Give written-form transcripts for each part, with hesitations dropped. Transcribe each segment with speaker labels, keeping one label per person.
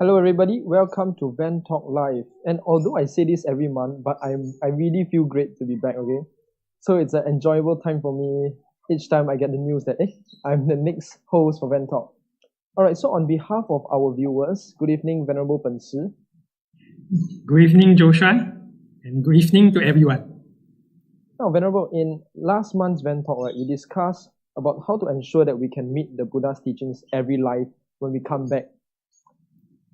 Speaker 1: Hello everybody, welcome to VenTalk Live. And although I say this every month, but I really feel great to be back, okay? So it's an enjoyable time for me each time I get the news that I'm the next host for VenTalk. Alright, so on behalf of our viewers, good evening, Venerable Pen Si.
Speaker 2: Good evening, Joshua, and good evening to everyone.
Speaker 1: Now, Venerable, in last month's VenTalk, right, we discussed about how to ensure that we can meet the Buddha's teachings every life when we come back.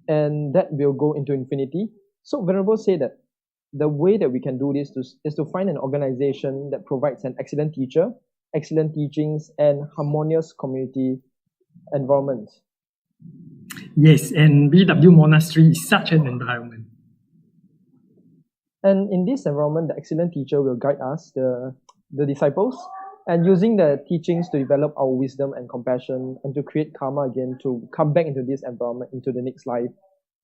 Speaker 1: And that will go into infinity. So Venerable said that the way that we can do this is to find an organization that provides an excellent teacher, excellent teachings, and harmonious community environment.
Speaker 2: Yes, and BW Monastery is such an environment.
Speaker 1: And in this environment, the excellent teacher will guide us, the disciples, and using the teachings to develop our wisdom and compassion and to create karma again, to come back into this environment, into the next life,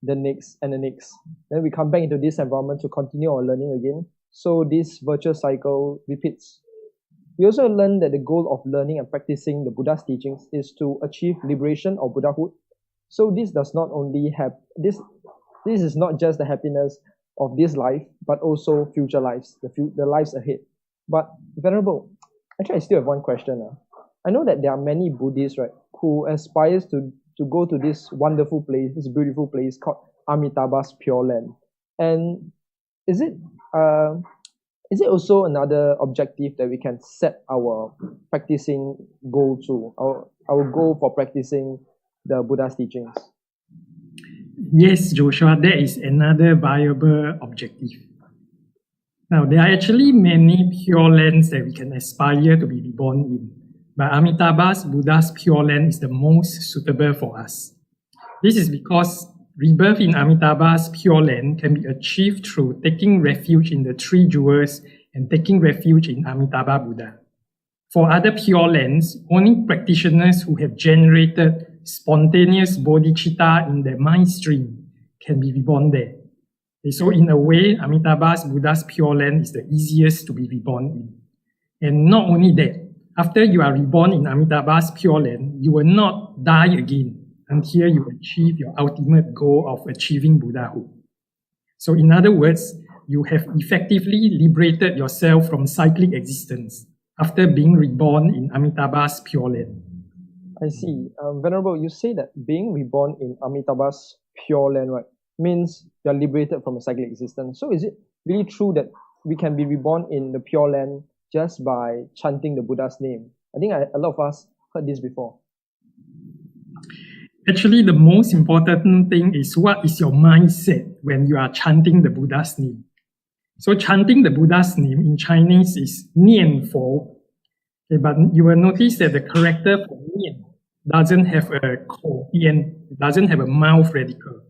Speaker 1: the next and the next. Then we come back into this environment to continue our learning again. So this virtuous cycle repeats. We also learn that the goal of learning and practicing the Buddha's teachings is to achieve liberation or Buddhahood. So this does not only have this is not just the happiness of this life, but also future lives, the lives ahead. But Venerable, actually I still have one question. I know that there are many Buddhists, right, who aspires to go to this wonderful place, this beautiful place called Amitabha's Pure Land. And is it also another objective that we can set our practicing goal to, our goal for practicing the Buddha's teachings?
Speaker 2: Yes, Joshua, that is another viable objective. Now, there are actually many pure lands that we can aspire to be reborn in, but Amitabha's Buddha's Pure Land is the most suitable for us. This is because rebirth in Amitabha's Pure Land can be achieved through taking refuge in the three jewels and taking refuge in Amitabha Buddha. For other pure lands, only practitioners who have generated spontaneous bodhicitta in their mind stream can be reborn there. So in a way, Amitabha's Buddha's Pure Land is the easiest to be reborn in. And not only that, after you are reborn in Amitabha's Pure Land, you will not die again until you achieve your ultimate goal of achieving Buddhahood. So in other words, you have effectively liberated yourself from cyclic existence after being reborn in Amitabha's Pure Land.
Speaker 1: I see. Venerable, you say that being reborn in Amitabha's Pure Land, right, means you're liberated from a cyclic existence. So is it really true that we can be reborn in the Pure Land just by chanting the Buddha's name? I think a lot of us heard this before.
Speaker 2: Actually, the most important thing is what is your mindset when you are chanting the Buddha's name. So chanting the Buddha's name in Chinese is nian fo. Okay, but you will notice that the character for nian doesn't have a ko, it doesn't have a mouth radical.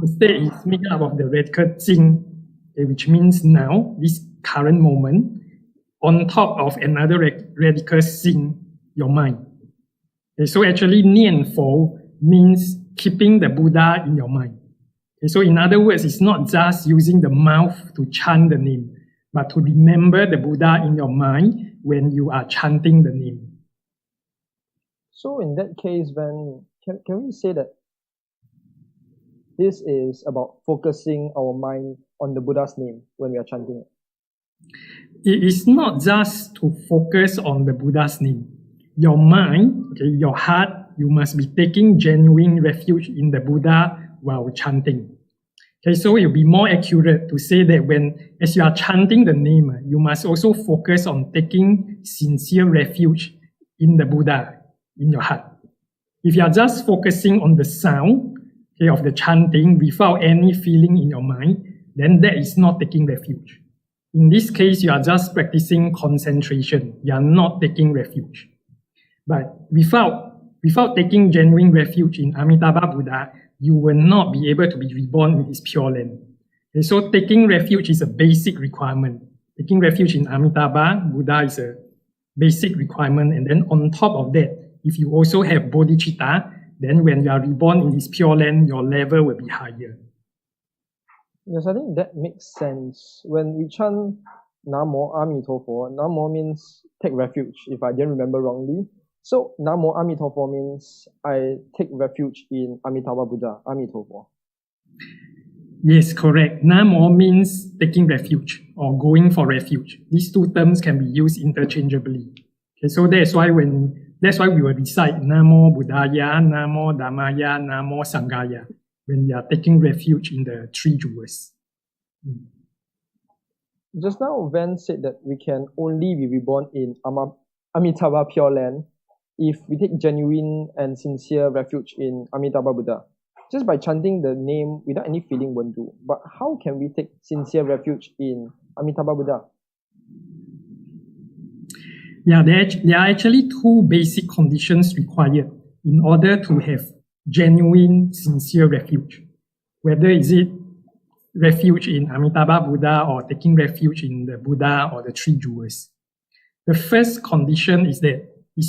Speaker 2: Instead, it's made up of the radical jing, okay, which means now, this current moment, on top of another radical xing, your mind. Okay, so actually, nian fo means keeping the Buddha in your mind. Okay, so in other words, it's not just using the mouth to chant the name, but to remember the Buddha in your mind when you are chanting the name.
Speaker 1: So in that case, then, can we say that this is about focusing our mind on the Buddha's name when we are chanting it?
Speaker 2: It is not just to focus on the Buddha's name. Your mind, okay, your heart, you must be taking genuine refuge in the Buddha while chanting. Okay, so it will be more accurate to say that as you are chanting the name, you must also focus on taking sincere refuge in the Buddha, in your heart. If you are just focusing on the sound, okay, of the chanting without any feeling in your mind, then that is not taking refuge. In this case, you are just practicing concentration. You are not taking refuge. But without taking genuine refuge in Amitabha Buddha, you will not be able to be reborn in his Pure Land. Okay, so taking refuge is a basic requirement. Taking refuge in Amitabha Buddha is a basic requirement. And then on top of that, if you also have bodhicitta, then when you are reborn in his Pure Land, your level will be higher.
Speaker 1: Yes, I think that makes sense. When we chant Namo Amitabha, Namo means take refuge, if I didn't remember wrongly. So Namo Amitabha means I take refuge in Amitabha Buddha, Amitabha.
Speaker 2: Yes, correct. Namo means taking refuge or going for refuge. These two terms can be used interchangeably. Okay, so that's why we will recite Namo Buddhaya, Namo Dhammaya, Namo Sanghaya when we are taking refuge in the three jewels.
Speaker 1: Just now, Ven said that we can only be reborn in Amitabha Pure Land if we take genuine and sincere refuge in Amitabha Buddha. Just by chanting the name without any feeling won't do. But how can we take sincere refuge in Amitabha Buddha?
Speaker 2: Yeah, there are actually two basic conditions required in order to have genuine, sincere refuge. Whether is it refuge in Amitabha Buddha or taking refuge in the Buddha or the three jewels. The first condition is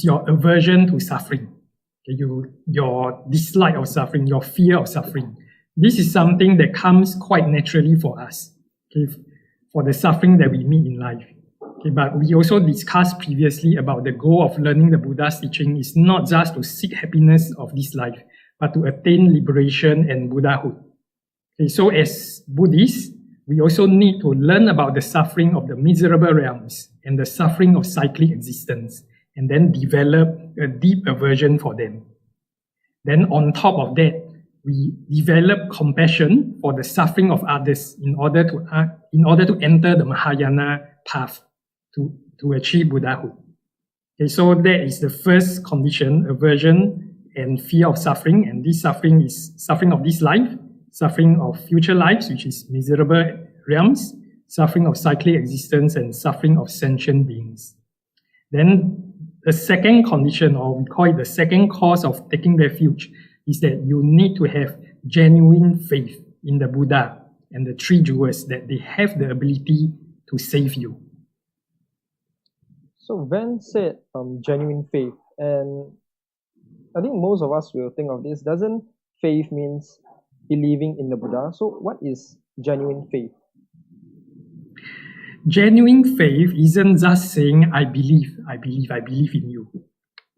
Speaker 2: your aversion to suffering. Okay, your dislike of suffering, your fear of suffering. This is something that comes quite naturally for us, okay, for the suffering that we meet in life. Okay, but we also discussed previously about the goal of learning the Buddha's teaching is not just to seek happiness of this life, but to attain liberation and Buddhahood. Okay, so as Buddhists, we also need to learn about the suffering of the miserable realms and the suffering of cyclic existence, and then develop a deep aversion for them. Then on top of that, we develop compassion for the suffering of others in order to enter the Mahayana path to achieve Buddhahood. Okay, so that is the first condition, aversion and fear of suffering. And this suffering is suffering of this life, suffering of future lives, which is miserable realms, suffering of cyclic existence, and suffering of sentient beings. Then the second condition, or we call it the second cause of taking refuge, is that you need to have genuine faith in the Buddha and the three jewels, that they have the ability to save you.
Speaker 1: So Ven said genuine faith, and I think most of us will think of this. Doesn't faith means believing in the Buddha? So what is genuine faith?
Speaker 2: Genuine faith isn't just saying, I believe in you.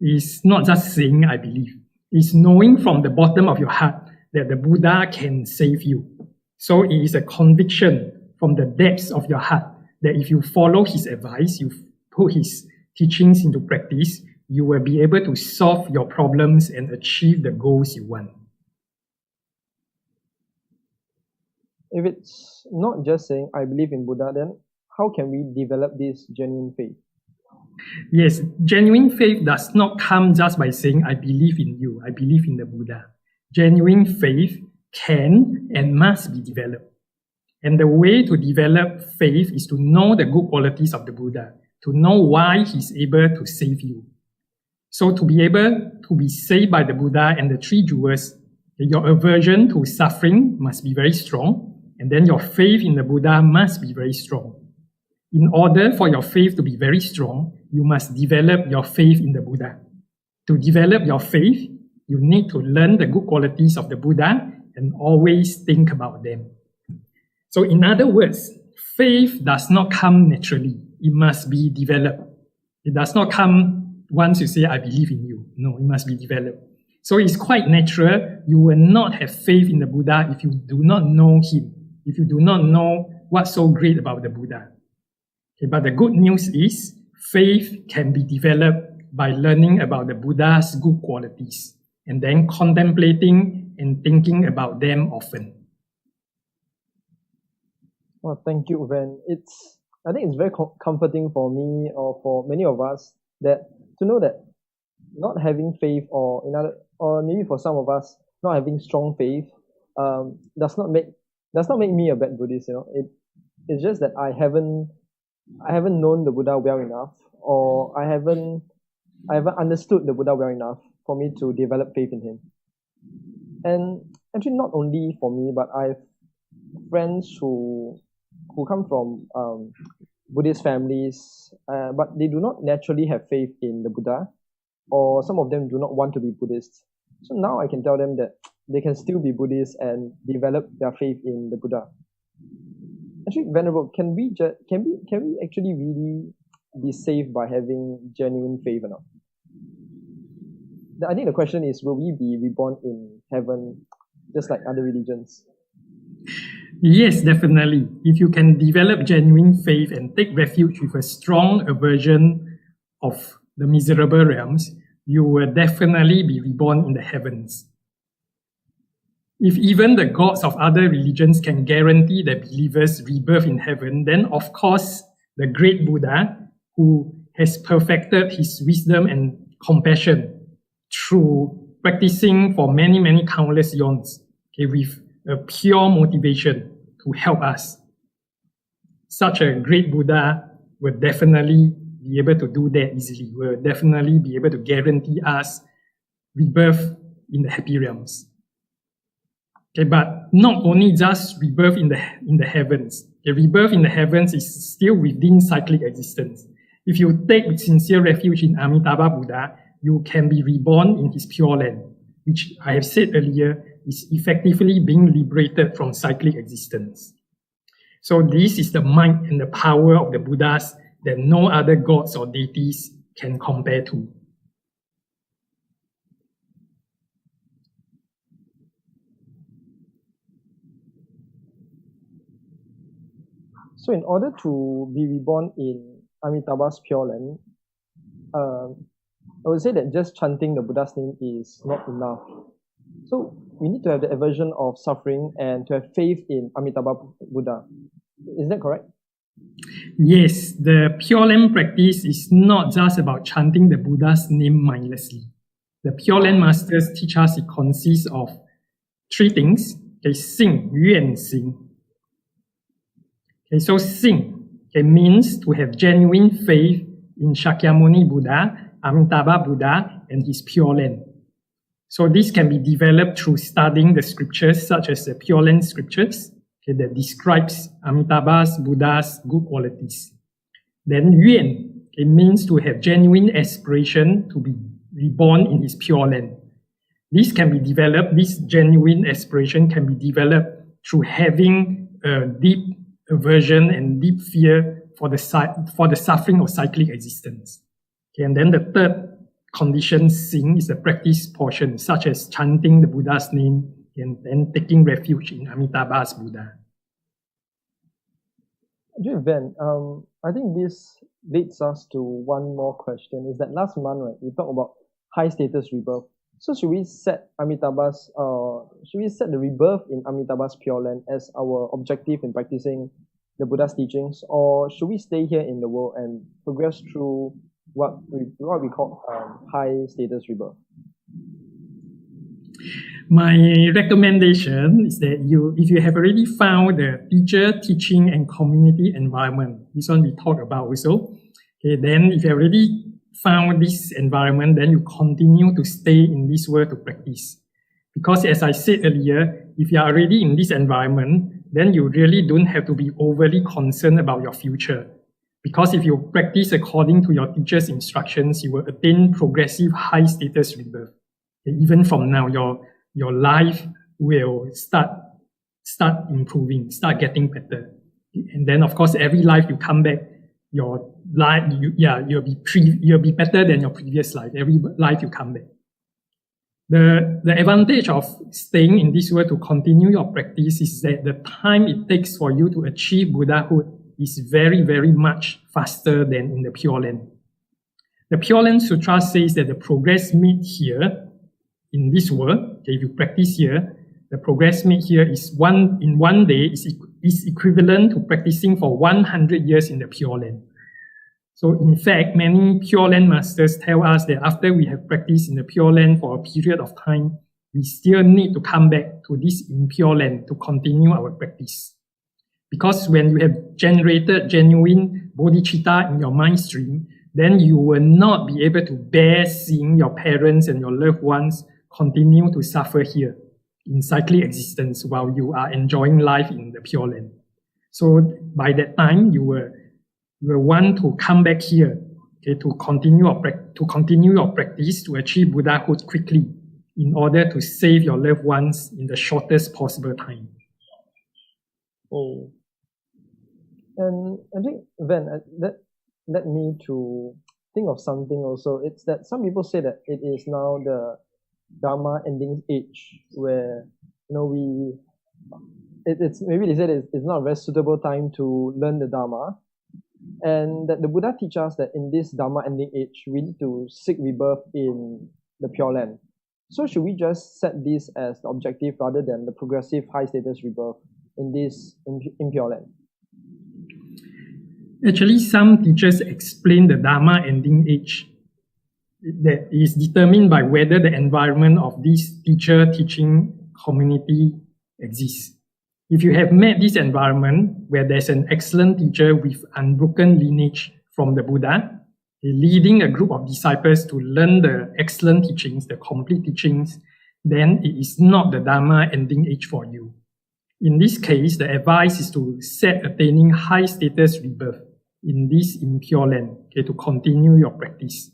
Speaker 2: It's not just saying, I believe. It's knowing from the bottom of your heart that the Buddha can save you. So it is a conviction from the depths of your heart that if you follow his advice, you put his teachings into practice, you will be able to solve your problems and achieve the goals you want.
Speaker 1: If it's not just saying, I believe in Buddha, then how can we develop this genuine faith?
Speaker 2: Yes, genuine faith does not come just by saying, I believe in you, I believe in the Buddha. Genuine faith can and must be developed. And the way to develop faith is to know the good qualities of the Buddha, to know why he's able to save you. So to be able to be saved by the Buddha and the three jewels, your aversion to suffering must be very strong, and then your faith in the Buddha must be very strong. In order for your faith to be very strong, you must develop your faith in the Buddha. To develop your faith, you need to learn the good qualities of the Buddha and always think about them. So in other words, faith does not come naturally. It must be developed. It does not come once you say, I believe in you. No, it must be developed. So it's quite natural. You will not have faith in the Buddha if you do not know him, if you do not know what's so great about the Buddha. Okay, but the good news is faith can be developed by learning about the Buddha's good qualities and then contemplating and thinking about them often.
Speaker 1: Well, thank you, Ven. I think it's very comforting for me or for many of us that to know that not having faith, or maybe for some of us not having strong faith, does not make me a bad Buddhist. It's just that I haven't known the Buddha well enough, or I haven't understood the Buddha well enough for me to develop faith in him. And actually, not only for me, but I have friends who come from Buddhist families, but they do not naturally have faith in the Buddha, or some of them do not want to be Buddhists. So now I can tell them that they can still be Buddhists and develop their faith in the Buddha. Actually, Venerable, can we actually really be saved by having genuine faith or not? I think the question is, will we be reborn in heaven just like other religions?
Speaker 2: Yes, definitely. If you can develop genuine faith and take refuge with a strong aversion of the miserable realms, you will definitely be reborn in the heavens. If even the gods of other religions can guarantee their believers rebirth in heaven, then of course the great Buddha, who has perfected his wisdom and compassion through practicing for many, many countless eons, with a pure motivation to help us. Such a great Buddha will definitely be able to do that easily, will definitely be able to guarantee us rebirth in the happy realms. But not only just rebirth in the heavens. Rebirth in the heavens is still within cyclic existence. If you take sincere refuge in Amitabha Buddha, you can be reborn in his pure land, which I have said earlier is effectively being liberated from cyclic existence. So this is the might and the power of the Buddhas that no other gods or deities can compare to.
Speaker 1: So in order to be reborn in Amitabha's pure land, I would say that just chanting the Buddha's name is not enough. So we need to have the aversion of suffering and to have faith in Amitabha Buddha. Is that correct?
Speaker 2: Yes, the Pure Land practice is not just about chanting the Buddha's name mindlessly. The Pure Land masters teach us it consists of three things. Sing, yuan xing. So sing means to have genuine faith in Shakyamuni Buddha, Amitabha Buddha, and his Pure Land. So this can be developed through studying the scriptures such as the Pure Land scriptures that describes Amitabha's Buddha's good qualities. Then yuan, it means to have genuine aspiration to be reborn in his Pure Land. This can be developed, this genuine aspiration can be developed through having a deep aversion and deep fear for the suffering of cyclic existence. And then the third condition, sing, is the practice portion, such as chanting the Buddha's name and then taking refuge in Amitabha's Buddha.
Speaker 1: Ven, I think this leads us to one more question. Is that last month, right, we talked about high status rebirth. So should we set the rebirth in Amitabha's Pure Land as our objective in practicing the Buddha's teachings, or should we stay here in the world and progress through what we call high status rebirth?
Speaker 2: My recommendation is that if you have already found the teacher, teaching, and community environment, this one we talked about also, then if you have already found this environment, then you continue to stay in this world to practice. Because as I said earlier, if you are already in this environment, then you really don't have to be overly concerned about your future. Because if you practice according to your teacher's instructions, you will attain progressive high status rebirth. Even from now, your life will start improving, start getting better. And then of course, every life you come back, your life, you'll be better than your previous life. Every life you come back. The advantage of staying in this world to continue your practice is that the time it takes for you to achieve Buddhahood is very, very much faster than in the Pure Land. The Pure Land Sutra says that the progress made here in this world, if you practice here, the progress made here is in one day is equivalent to practicing for 100 years in the Pure Land. So in fact, many Pure Land masters tell us that after we have practiced in the Pure Land for a period of time, we still need to come back to this impure land to continue our practice. Because when you have generated genuine bodhicitta in your mind stream, then you will not be able to bear seeing your parents and your loved ones continue to suffer here in cyclic existence while you are enjoying life in the Pure Land. So by that time, you will want to come back here, to continue your practice to achieve Buddhahood quickly in order to save your loved ones in the shortest possible time.
Speaker 1: Oh. And I think, Ven, that led me to think of something also. It's that some people say that it is now the Dharma ending age where, we it's maybe they said it's not a very suitable time to learn the Dharma, and that the Buddha teaches us that in this Dharma ending age, we need to seek rebirth in the Pure Land. So should we just set this as the objective rather than the progressive high status rebirth in this impure land?
Speaker 2: Actually, some teachers explain the Dharma ending age that is determined by whether the environment of this teacher-teaching community exists. If you have met this environment where there's an excellent teacher with unbroken lineage from the Buddha, leading a group of disciples to learn the excellent teachings, the complete teachings, then it is not the Dharma ending age for you. In this case, the advice is to set attaining high status rebirth in this impure land, to continue your practice.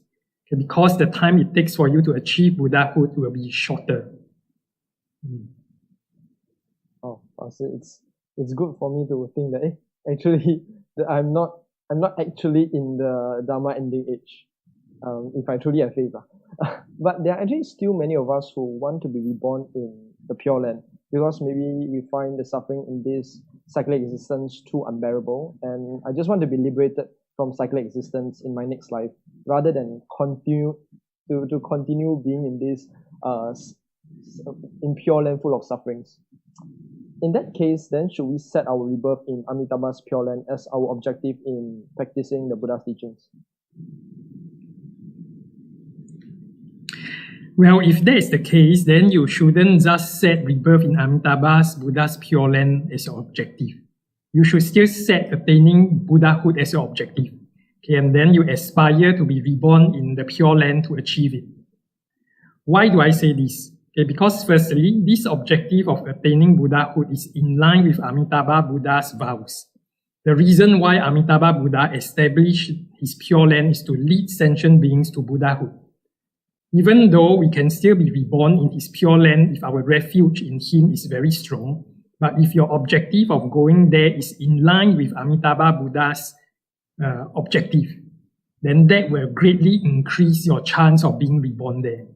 Speaker 2: Because the time it takes for you to achieve Buddhahood will be shorter.
Speaker 1: Oh, so it's good for me to think that actually that I'm not actually in the Dharma ending age, if I truly have faith. But there are actually still many of us who want to be reborn in the Pure Land, because maybe we find the suffering in this cyclic existence too unbearable, and I just want to be liberated from cyclic existence in my next life, rather than continue being in this impure land full of sufferings. In that case, then should we set our rebirth in Amitabha's Pure Land as our objective in practicing the Buddha's teachings?
Speaker 2: Well, if that is the case, then you shouldn't just set rebirth in Amitabha's Buddha's Pure Land as your objective. You should still set attaining Buddhahood as your objective. And then you aspire to be reborn in the Pure Land to achieve it. Why do I say this? Because firstly, this objective of attaining Buddhahood is in line with Amitabha Buddha's vows. The reason why Amitabha Buddha established his Pure Land is to lead sentient beings to Buddhahood. Even though we can still be reborn in his Pure Land if our refuge in him is very strong, but if your objective of going there is in line with Amitabha Buddha's objective, then that will greatly increase your chance of being reborn there.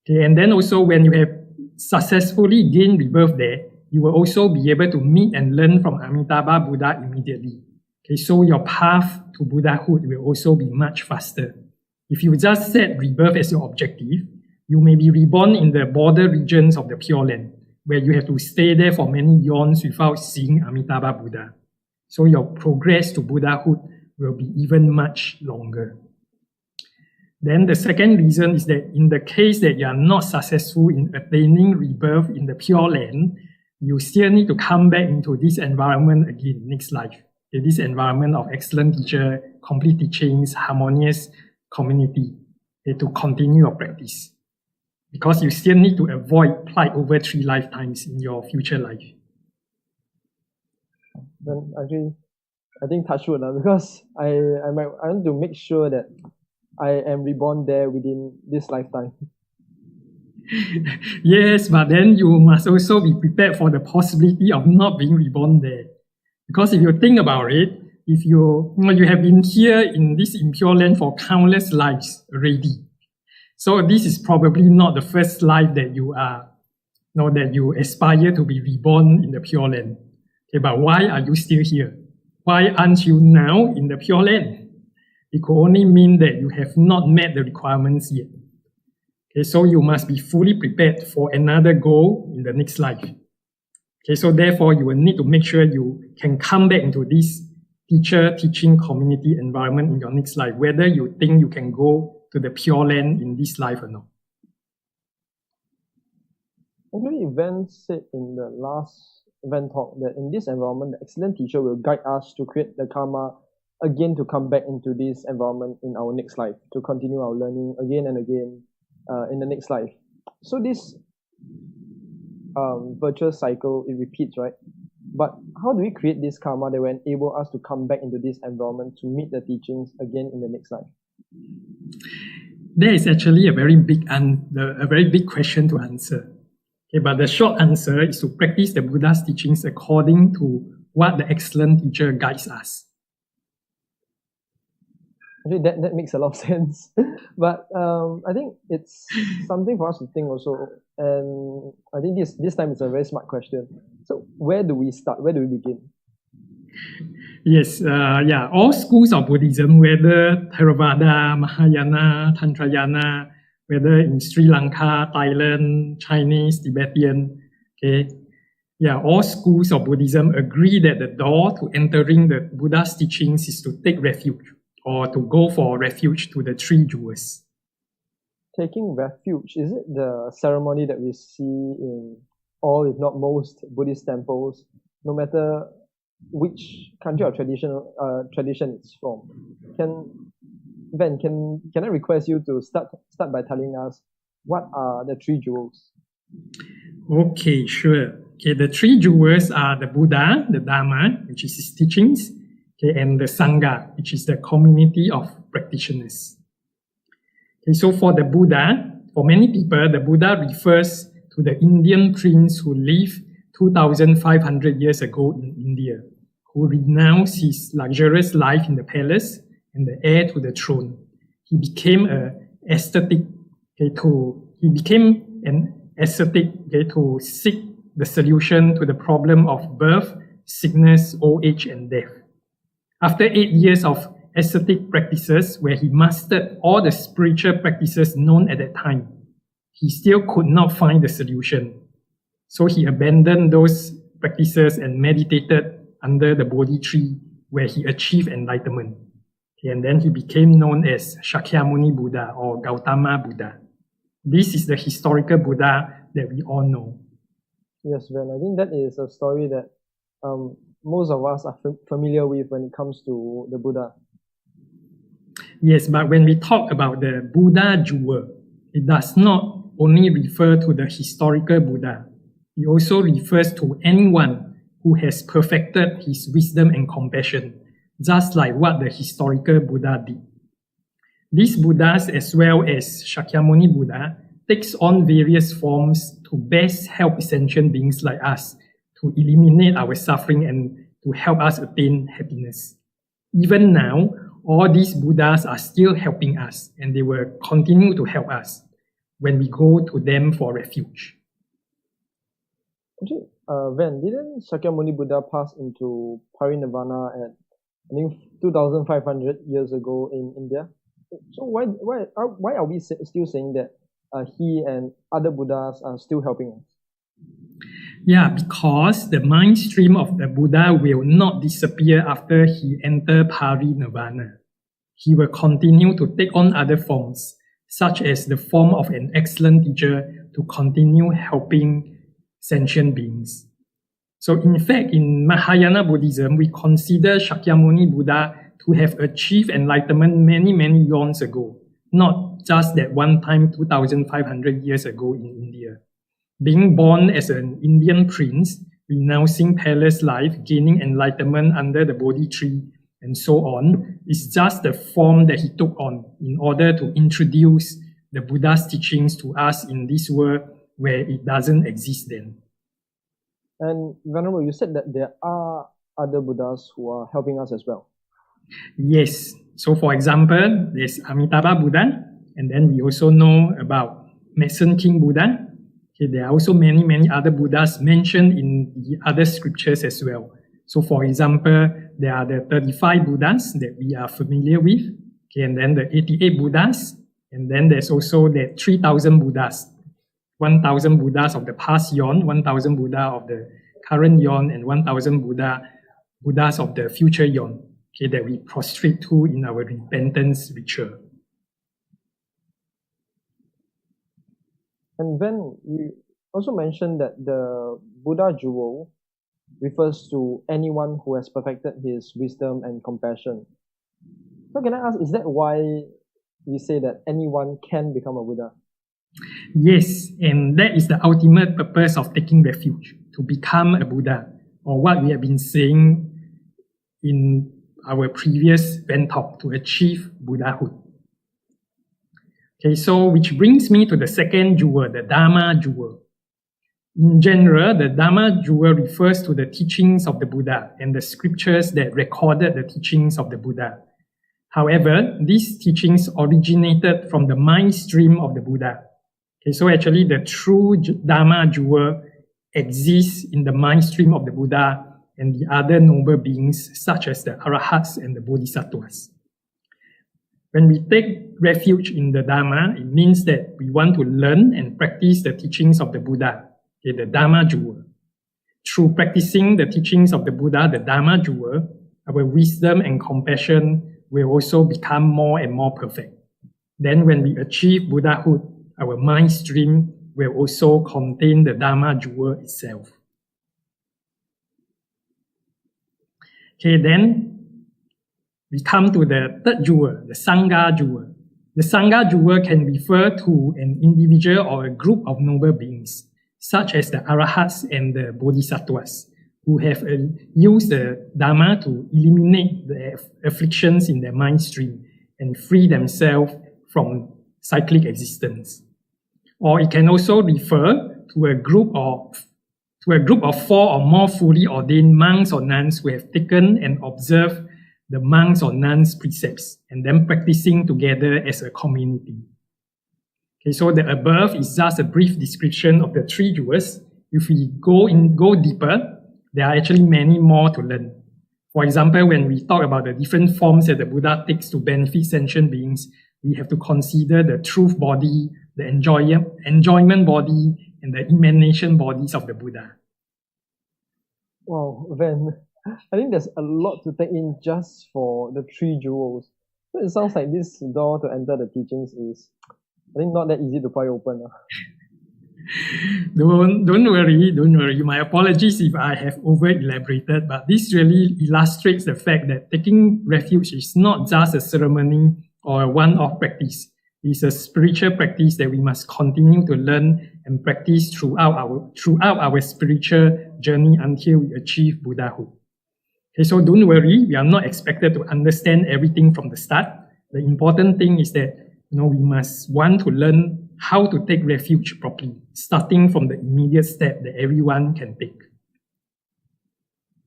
Speaker 2: And then also when you have successfully gained rebirth there, you will also be able to meet and learn from Amitabha Buddha immediately. So your path to Buddhahood will also be much faster. If you just set rebirth as your objective, you may be reborn in the border regions of the Pure Land, where you have to stay there for many eons without seeing Amitabha Buddha. So your progress to Buddhahood will be even much longer. Then the second reason is that in the case that you are not successful in attaining rebirth in the Pure Land, you still need to come back into this environment again next life. This environment of excellent teacher, complete teachings, harmonious community, to continue your practice. Because you still need to avoid plight over 3 lifetimes in your future life.
Speaker 1: Then actually, I think touch wood, because I want to make sure that I am reborn there within this lifetime.
Speaker 2: Yes, but then you must also be prepared for the possibility of not being reborn there. Because if you think about it, if you have been here in this impure land for countless lives already. So this is probably not the first life that you aspire to be reborn in the Pure Land. But why are you still here? Why aren't you now in the Pure Land? It could only mean that you have not met the requirements yet. So you must be fully prepared for another goal in the next life. So therefore, you will need to make sure you can come back into this teacher-teaching community environment in your next life, whether you think you can go to the Pure Land in this life or not.
Speaker 1: Actually, Ven said in the last VenTalk that in this environment, the excellent teacher will guide us to create the karma again to come back into this environment in our next life, to continue our learning again and again in the next life. So this virtuous cycle, it repeats, right? But how do we create this karma that will enable us to come back into this environment to meet the teachings again in the next life?
Speaker 2: There is actually a very big question to answer. But the short answer is to practice the Buddha's teachings according to what the excellent teacher guides us.
Speaker 1: Actually, that makes a lot of sense. But I think it's something for us to think also. And I think this time it's a very smart question. So where do we start? Where do we begin?
Speaker 2: Yes, all schools of Buddhism, whether Theravada, Mahayana, Tantrayana, whether in Sri Lanka, Thailand, Chinese, Tibetan, okay, all schools of Buddhism agree that the door to entering the Buddha's teachings is to take refuge or to go for refuge to the three jewels.
Speaker 1: Taking refuge, is it the ceremony that we see in all, if not most, Buddhist temples, no matter which country or tradition it's from? Can I request you to start by telling us what are the three jewels?
Speaker 2: Okay, sure. Okay, the three jewels are the Buddha, the Dharma, which is his teachings, okay, and the Sangha, which is the community of practitioners. Okay, so for the Buddha, for many people, the Buddha refers to the Indian prince who lived 2,500 years ago in India, who renounced his luxurious life in the palace and the heir to the throne. He became an ascetic, to seek the solution to the problem of birth, sickness, old age, and death. After 8 years of ascetic practices, where he mastered all the spiritual practices known at that time, he still could not find the solution. So he abandoned those practices and meditated under the Bodhi tree, where he achieved enlightenment. And then he became known as Shakyamuni Buddha or Gautama Buddha. This is the historical Buddha that we all know.
Speaker 1: Yes, Ven, I think that is a story that most of us are familiar with when it comes to the Buddha.
Speaker 2: Yes, but when we talk about the Buddha jewel, it does not only refer to the historical Buddha. It also refers to anyone who has perfected his wisdom and compassion, just like what the historical Buddha did. These Buddhas, as well as Shakyamuni Buddha, takes on various forms to best help sentient beings like us to eliminate our suffering and to help us attain happiness. Even now, all these Buddhas are still helping us, and they will continue to help us when we go to them for refuge.
Speaker 1: Actually, Ven, didn't Shakyamuni Buddha pass into parinirvana at, I think, 2,500 years ago in India? So why are we still saying that he and other Buddhas are still helping us?
Speaker 2: Yeah, because the mind stream of the Buddha will not disappear after he enters parinirvana. He will continue to take on other forms, such as the form of an excellent teacher to continue helping sentient beings. So in fact, in Mahayana Buddhism, we consider Shakyamuni Buddha to have achieved enlightenment many, many eons ago, not just that one time 2,500 years ago in India. Being born as an Indian prince, renouncing palace life, gaining enlightenment under the Bodhi tree, and so on, is just the form that he took on in order to introduce the Buddha's teachings to us in this world where it doesn't exist then.
Speaker 1: And Venerable, you said that there are other Buddhas who are helping us as well.
Speaker 2: Yes. So for example, there's Amitabha Buddha, and then we also know about Medicine King Buddha. Okay, there are also many, many other Buddhas mentioned in the other scriptures as well. So for example, there are the 35 Buddhas that we are familiar with, okay, and then the 88 Buddhas, and then there's also the 3,000 Buddhas, 1,000 Buddhas of the past Yon, 1,000 Buddha of the current Yon, and 1,000 Buddhas of the future Yon, okay, that we prostrate to in our repentance ritual.
Speaker 1: And then you also mentioned that the Buddha jewel refers to anyone who has perfected his wisdom and compassion. So can I ask, is that why we say that anyone can become a Buddha?
Speaker 2: Yes, and that is the ultimate purpose of taking refuge, to become a Buddha, or what we have been saying in our previous VenTalk, to achieve Buddhahood. Okay, so which brings me to the second jewel, the Dharma jewel. In general, the Dharma jewel refers to the teachings of the Buddha and the scriptures that recorded the teachings of the Buddha. However, these teachings originated from the mind stream of the Buddha. Okay, so actually the true Dharma jewel exists in the mind stream of the Buddha and the other noble beings such as the Arahats and the bodhisattvas. When we take refuge in the Dharma, it means that we want to learn and practice the teachings of the Buddha, okay, the Dharma jewel. Through practicing the teachings of the Buddha, the Dharma jewel, our wisdom and compassion will also become more and more perfect. Then when we achieve Buddhahood, our mind stream will also contain the Dharma jewel itself. Okay, then we come to the third jewel, the Sangha jewel. The Sangha jewel can refer to an individual or a group of noble beings, such as the Arahats and the Bodhisattvas, who have used the Dharma to eliminate the afflictions in their mind stream and free themselves from cyclic existence. Or it can also refer to a group of 4 or more fully ordained monks or nuns who have taken and observed the monks or nuns' precepts and then practicing together as a community. Okay, so the above is just a brief description of the 3 jewels. If we go deeper, there are actually many more to learn. For example, when we talk about the different forms that the Buddha takes to benefit sentient beings, we have to consider the truth body, the enjoyment body, and the emanation bodies of the Buddha.
Speaker 1: Wow, Ven, I think there's a lot to take in just for the 3 jewels. So it sounds like this door to enter the teachings is, I think, not that easy to pry open.
Speaker 2: Don't worry. My apologies if I have over-elaborated, but this really illustrates the fact that taking refuge is not just a ceremony or a one-off practice. It's a spiritual practice that we must continue to learn and practice throughout our spiritual journey until we achieve Buddhahood. Okay, so don't worry, we are not expected to understand everything from the start. The important thing is that we must want to learn how to take refuge properly, starting from the immediate step that everyone can take.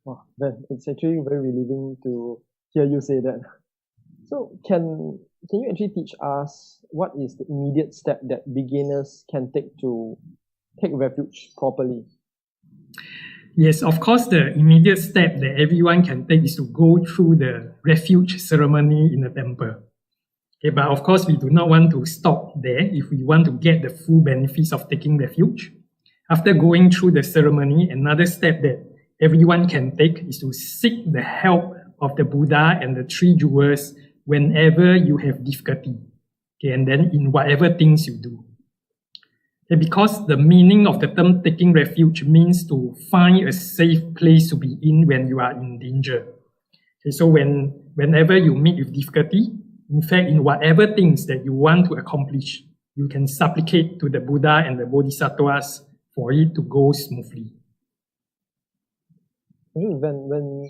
Speaker 1: Wow, Ben, it's actually very relieving to hear you say that. So can you actually teach us what is the immediate step that beginners can take to take refuge properly?
Speaker 2: Yes, of course, the immediate step that everyone can take is to go through the refuge ceremony in the temple. Okay, but of course, we do not want to stop there if we want to get the full benefits of taking refuge. After going through the ceremony, another step that everyone can take is to seek the help of the Buddha and the 3 jewels whenever you have difficulty, okay, and then in whatever things you do. Okay, because the meaning of the term taking refuge means to find a safe place to be in when you are in danger. Okay, so whenever you meet with difficulty, in fact, in whatever things that you want to accomplish, you can supplicate to the Buddha and the Bodhisattvas for it to go smoothly.
Speaker 1: When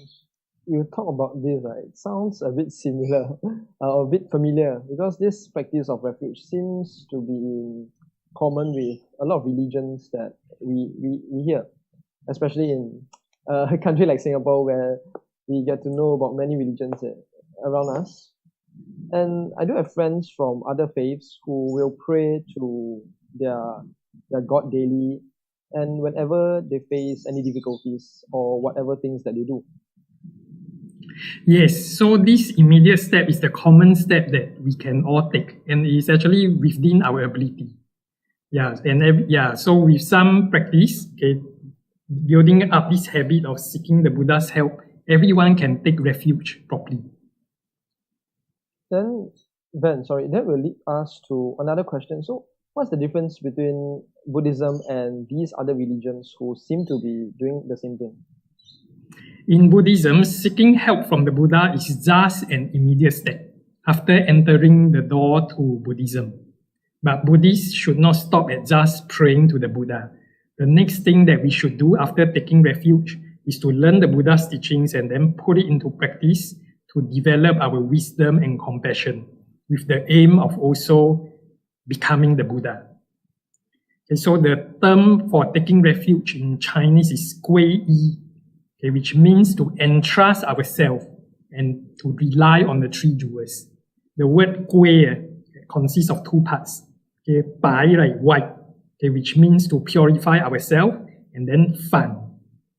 Speaker 1: you talk about this, it sounds a bit similar, or a bit familiar, because this practice of refuge seems to be common with a lot of religions that we hear, especially in a country like Singapore, where we get to know about many religions around us. And I do have friends from other faiths who will pray to their God daily, and whenever they face any difficulties or whatever things that they do.
Speaker 2: Yes, so this immediate step is the common step that we can all take, and it is actually within our ability. So with some practice, okay, building up this habit of seeking the Buddha's help, everyone can take refuge properly.
Speaker 1: Then, that will lead us to another question. So, what's the difference between Buddhism and these other religions who seem to be doing the same thing?
Speaker 2: In Buddhism, seeking help from the Buddha is just an immediate step after entering the door to Buddhism. But Buddhists should not stop at just praying to the Buddha. The next thing that we should do after taking refuge is to learn the Buddha's teachings and then put it into practice to develop our wisdom and compassion with the aim of also becoming the Buddha. Okay, so the term for taking refuge in Chinese is 皈依, okay, which means to entrust ourselves and to rely on the three jewels. The word kuei consists of two parts. Okay, bai, like white, okay, which means to purify ourselves, and then fan,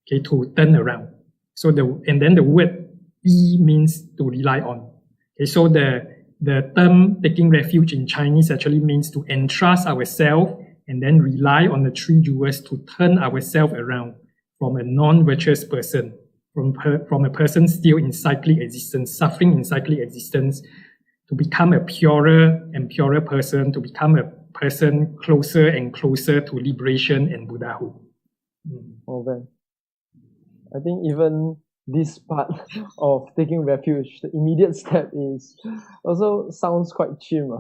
Speaker 2: okay, to turn around. So and then the word yi means to rely on. Okay, so the term taking refuge in Chinese actually means to entrust ourselves and then rely on the three jewels to turn ourselves around from a non-virtuous person, from a person still in cyclic existence, suffering in cyclic existence, to become a purer and purer person, to become a person closer and closer to liberation and Buddhahood.
Speaker 1: Oh, man. I think even this part of taking refuge, the immediate step is also sounds quite chim.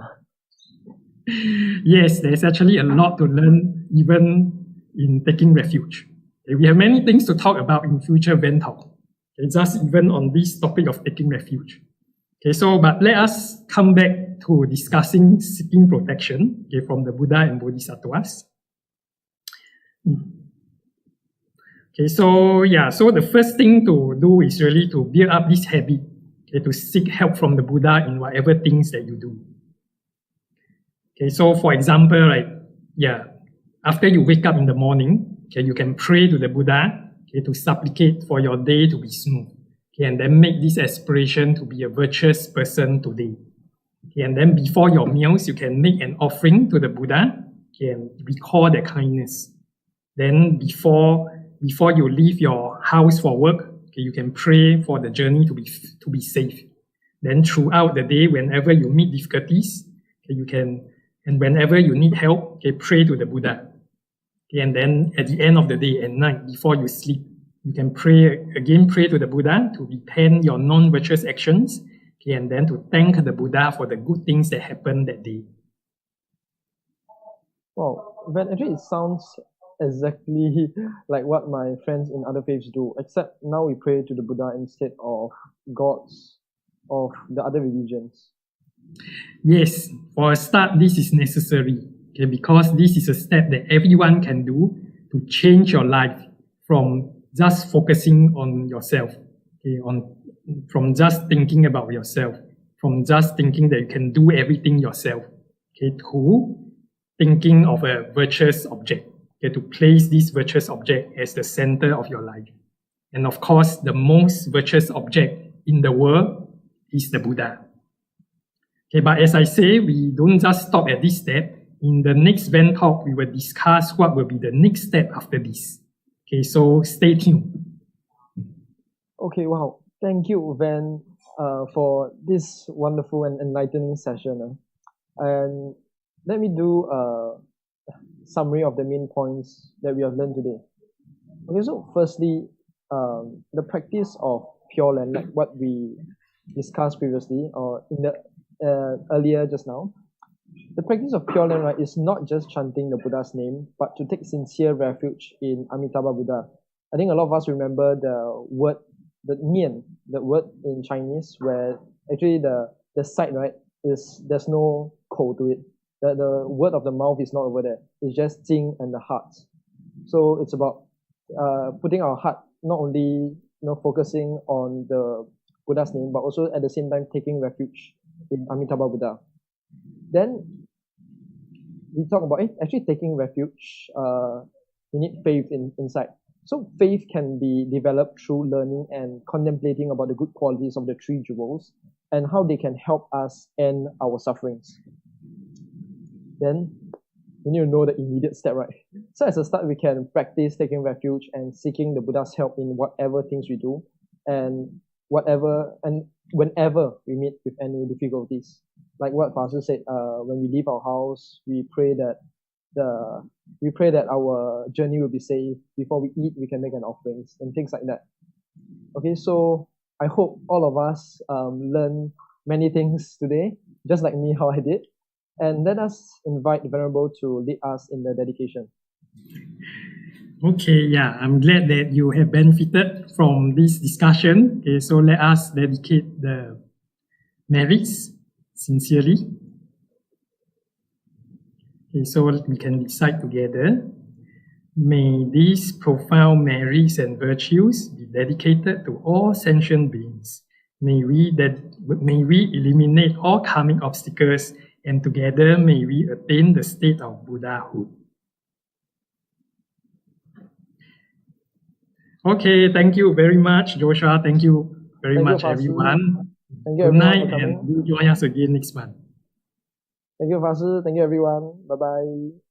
Speaker 2: Yes, there's actually a lot to learn even in taking refuge. Okay, we have many things to talk about in future VenTalk. Okay, just even on this topic of taking refuge. Okay, but let us come back to discussing seeking protection, okay, from the Buddha and Bodhisattvas. Okay, so the first thing to do is really to build up this habit, okay, to seek help from the Buddha in whatever things that you do. Okay, so for example, after you wake up in the morning, okay, you can pray to the Buddha, okay, to supplicate for your day to be smooth. Okay, and then make this aspiration to be a virtuous person today. Okay, and then before your meals, you can make an offering to the Buddha, okay, and recall their kindness. Then before you leave your house for work, okay, you can pray for the journey to be safe. Then throughout the day, whenever you meet difficulties, okay, you can, and whenever you need help, okay, pray to the Buddha. Okay, and then at the end of the day, at night, before you sleep, you can pray to the Buddha to repent your non-virtuous actions, okay, and then to thank the Buddha for the good things that happened that day.
Speaker 1: Well, but actually it sounds exactly like what my friends in other faiths do, except now we pray to the Buddha instead of gods of the other religions.
Speaker 2: Yes, for a start, this is necessary, okay, because this is a step that everyone can do to change your life from just focusing on yourself, okay, from just thinking about yourself, from just thinking that you can do everything yourself, okay, to thinking of a virtuous object, okay, to place this virtuous object as the center of your life. And of course, the most virtuous object in the world is the Buddha. Okay, but as I say, we don't just stop at this step. In the next VenTalk, we will discuss what will be the next step after this. Okay, so stay tuned.
Speaker 1: Okay, wow. Thank you, Van, for this wonderful and enlightening session. And let me do a summary of the main points that we have learned today. Okay, so firstly, the practice of Pure Land, like what we discussed previously or in the earlier just now, the practice of Pure Land, right, is not just chanting the Buddha's name, but to take sincere refuge in Amitabha Buddha. I think a lot of us remember the word, the nian, the word in Chinese, where actually the site, right, is there's no ko to it. The word of the mouth is not over there. It's just jing and the heart. So it's about putting our heart not only focusing on the Buddha's name, but also at the same time taking refuge in Amitabha Buddha. Then we talk about actually taking refuge. We need faith inside. So faith can be developed through learning and contemplating about the good qualities of the three jewels and how they can help us end our sufferings. Then we need to know the immediate step, right? So as a start, we can practice taking refuge and seeking the Buddha's help in whatever things we do and whenever we meet with any difficulties. Like what Pastor said, when we leave our house, we pray that our journey will be safe. Before we eat, we can make an offering and things like that. Okay, so I hope all of us learn many things today, just like me, how I did. And let us invite the Venerable to lead us in the dedication.
Speaker 2: Okay, yeah, I'm glad that you have benefited from this discussion. Okay, so let us dedicate the merits sincerely. Okay, so we can recite together. May these profound merits and virtues be dedicated to all sentient beings, May we eliminate all karmic obstacles, and together may we attain the state of Buddhahood. Okay, thank you very much, Joshua. Thank you very much, everyone.
Speaker 1: Thank you,
Speaker 2: Good
Speaker 1: everyone,
Speaker 2: night,
Speaker 1: for coming.
Speaker 2: and do join us again next month.
Speaker 1: Thank you, Fasu. Thank you, everyone. Bye-bye.